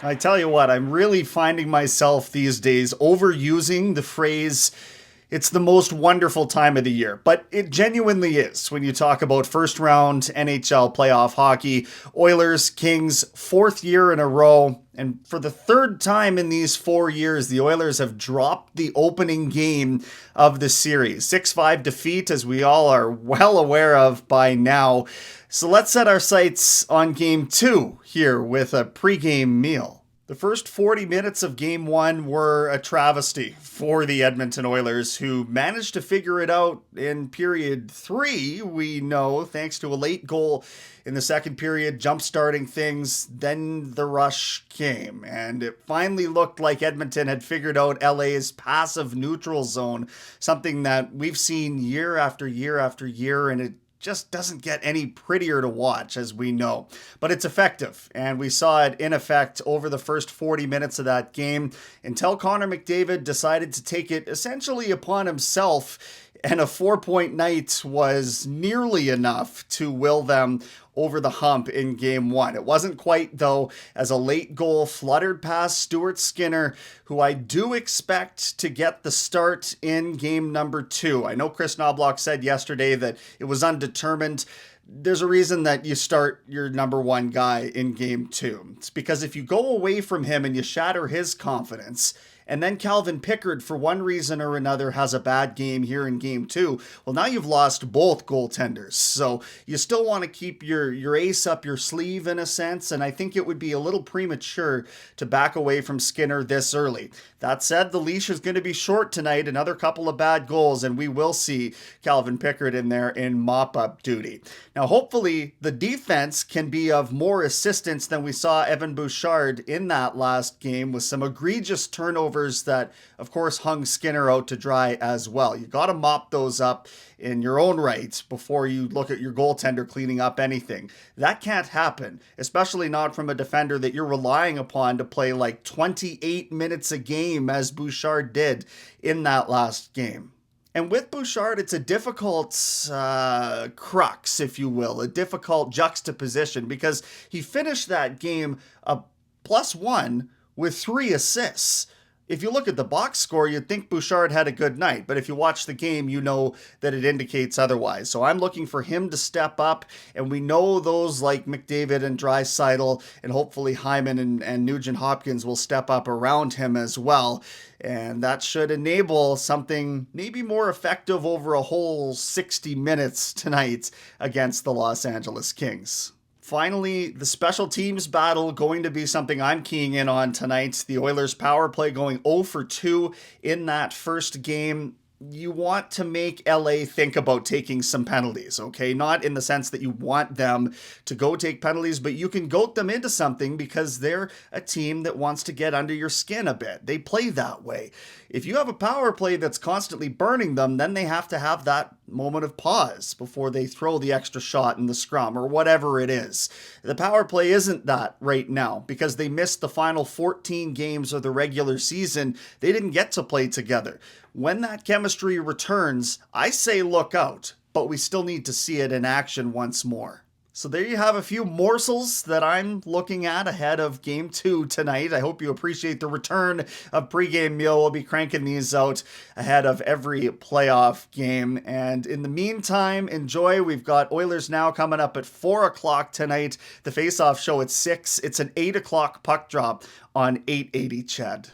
I tell you what, I'm really finding myself these days overusing the phrase, it's the most wonderful time of the year. But it genuinely is when you talk about first round NHL playoff hockey. Oilers, Kings, fourth year in a row. And for the third time in these 4 years, the Oilers have dropped the opening game of the series. 6-5 defeat, as we all are well aware of by now. So let's set our sights on game two here with a pregame meal. The first 40 minutes of game one were a travesty for the Edmonton Oilers, who managed to figure it out in period three, we know, thanks to a late goal in the second period, jump-starting things. Then the rush came, and it finally looked like Edmonton had figured out LA's passive neutral zone, something that we've seen year after year after year, and it just doesn't get any prettier to watch, as we know. But it's effective, and we saw it in effect over the first 40 minutes of that game until Connor McDavid decided to take it essentially upon himself, and a 4-point night was nearly enough to will them over the hump in game one. It wasn't quite, though, as a late goal fluttered past Stuart Skinner, who I do expect to get the start in game number two. I know Chris Knobloch said yesterday that it was undetermined. There's a reason that you start your number one guy in game two. It's because if you go away from him and you shatter his confidence, and then Calvin Pickard, for one reason or another, has a bad game here in game two, well, now you've lost both goaltenders. So you still want to keep your ace up your sleeve in a sense, and I think it would be a little premature to back away from Skinner this early. That said, the leash is going to be short tonight, another couple of bad goals, and we will see Calvin Pickard in there in mop-up duty. Now, hopefully, the defense can be of more assistance than we saw Evan Bouchard in that last game, with some egregious turnovers that, of course, hung Skinner out to dry as well. You got to mop those up in your own right before you look at your goaltender cleaning up anything. That can't happen, especially not from a defender that you're relying upon to play like 28 minutes a game, as Bouchard did in that last game. And with Bouchard, it's a difficult crux, if you will, a difficult juxtaposition, because he finished that game a +1 with 3 assists. If you look at the box score, you'd think Bouchard had a good night, but if you watch the game, you know that it indicates otherwise. So I'm looking for him to step up, and we know those like McDavid and Draisaitl, and hopefully Hyman and Nugent-Hopkins will step up around him as well, and that should enable something maybe more effective over a whole 60 minutes tonight against the Los Angeles Kings. Finally, the special teams battle going to be something I'm keying in on tonight. The Oilers' power play going 0 for 2 in that first game. You want to make LA think about taking some penalties, okay? Not in the sense that you want them to go take penalties, but you can goat them into something because they're a team that wants to get under your skin a bit. They play that way. If you have a power play that's constantly burning them, then they have to have that moment of pause before they throw the extra shot in the scrum or whatever it is. The power play isn't that right now because they missed the final 14 games of the regular season. They didn't get to play together. When that chemistry returns, I say look out, but we still need to see it in action once more. So there you have a few morsels that I'm looking at ahead of game two tonight. I hope you appreciate the return of pregame meal. We'll be cranking these out ahead of every playoff game. And in the meantime, enjoy. We've got Oilers Now coming up at 4 o'clock tonight. The face-off show at 6. It's an 8 o'clock puck drop on 880 CHED.